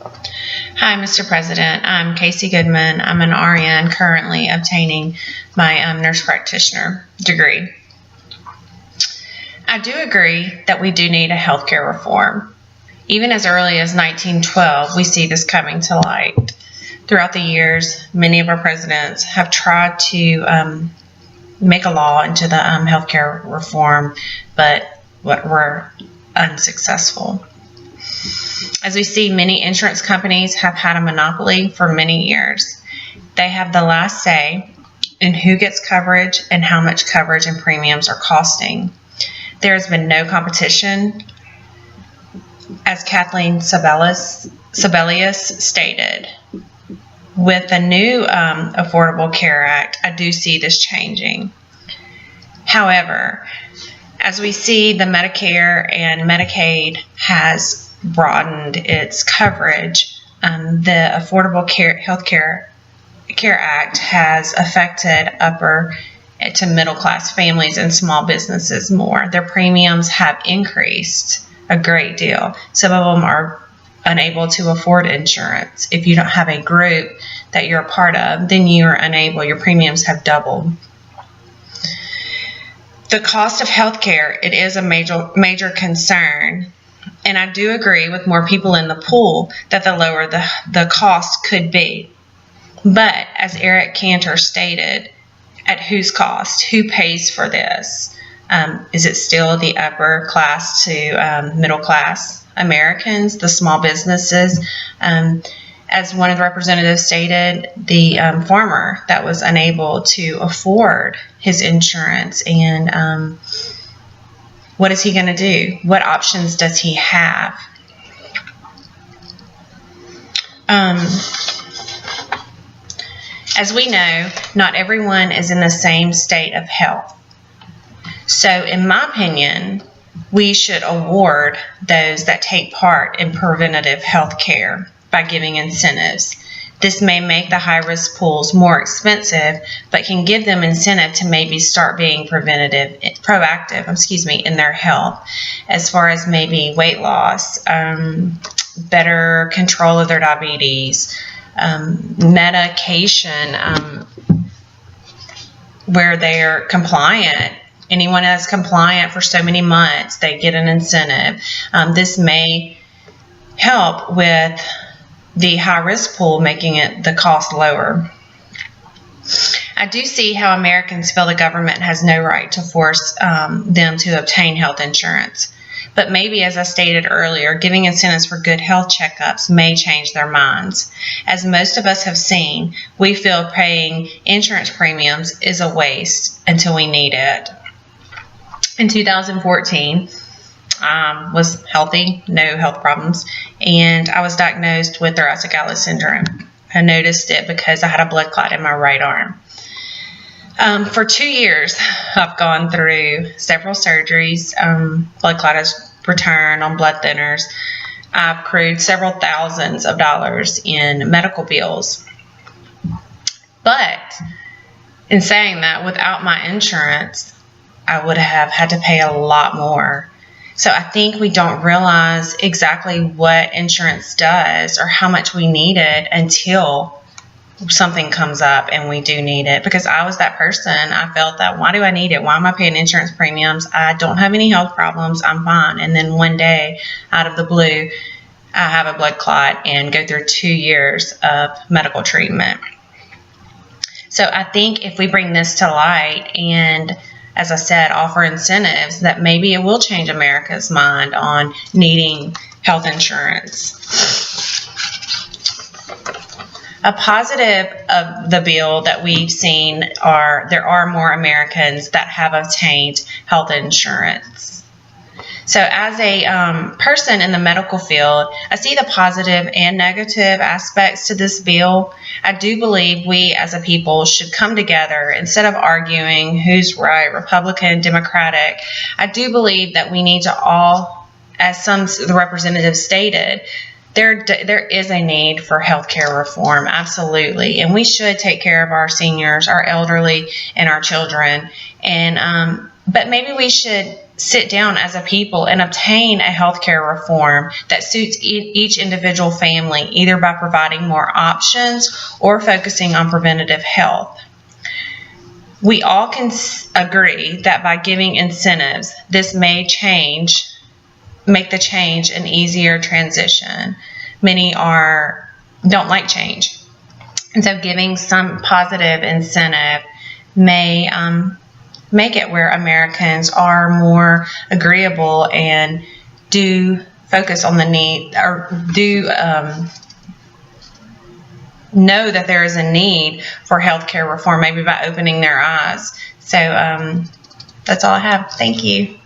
Hi, Mr. President. I'm Casey Goodman. I'm an RN currently obtaining my nurse practitioner degree. I do agree that we do need a healthcare reform. Even as early as 1912, we see this coming to light. Throughout the years, many of our presidents have tried to make a law into the healthcare reform, but were unsuccessful. As we see, many insurance companies have had a monopoly for many years. They have the last say in who gets coverage and how much coverage and premiums are costing. There has been no competition. As Kathleen Sebelius stated, with the new Affordable Care Act, I do see this changing. However, as we see, the Medicare and Medicaid has broadened its coverage. The Affordable Care Act has affected upper to middle class families and small businesses more. Their premiums have increased a great deal. Some of them are unable to afford insurance. If you don't have a group that you're a part of, then you are unable. Your premiums have doubled. The cost of healthcare, it is a major concern. And I do agree with more people in the pool that the lower the cost could be. But as Eric Cantor stated, at whose cost? Who pays for this? Is it still the upper class to middle class Americans, the small businesses? As one of the representatives stated, the farmer that was unable to afford his insurance, and what is he going to do? What options does he have? As we know, not everyone is in the same state of health. So in my opinion, we should award those that take part in preventative health care by giving incentives. This may make the high-risk pools more expensive, but can give them incentive to maybe start being proactive in their health, as far as maybe weight loss, better control of their diabetes, medication, where they're compliant. Anyone that's compliant for so many months, they get an incentive. This may help with the high-risk pool, making it the cost lower. I do see how Americans feel the government has no right to force them to obtain health insurance. But maybe, as I stated earlier, giving incentives for good health checkups may change their minds. As most of us have seen, we feel paying insurance premiums is a waste until we need it. In 2014, was healthy, no health problems, and I was diagnosed with thoracic outlet syndrome. I noticed it because I had a blood clot in my right arm. For 2 years, I've gone through several surgeries. Blood clot has returned on blood thinners. I've accrued several thousands of dollars in medical bills. But in saying that, without my insurance, I would have had to pay a lot more. So I think we don't realize exactly what insurance does or how much we need it until something comes up and we do need it. Because I was that person. I felt that, why do I need it? Why am I paying insurance premiums? I don't have any health problems. I'm fine. And then one day, out of the blue, I have a blood clot and go through 2 years of medical treatment. So I think if we bring this to light and, as I said, offer incentives, that maybe it will change America's mind on needing health insurance. A positive of the bill that we've seen there are more Americans that have obtained health insurance. So as a person in the medical field, I see the positive and negative aspects to this bill. I do believe we as a people should come together instead of arguing who's right, Republican, Democratic. I do believe that we need to all, as some of the representatives stated, there is a need for healthcare reform, absolutely. And we should take care of our seniors, our elderly, and our children. And but maybe we should sit down as a people and obtain a healthcare reform that suits each individual family, either by providing more options or focusing on preventative health. We all can agree that by giving incentives, this may make the change an easier transition. Many don't like change. And so giving some positive incentive may make it where Americans are more agreeable and do focus on the need, or do know that there is a need for healthcare reform, maybe by opening their eyes. So that's all I have. Thank you.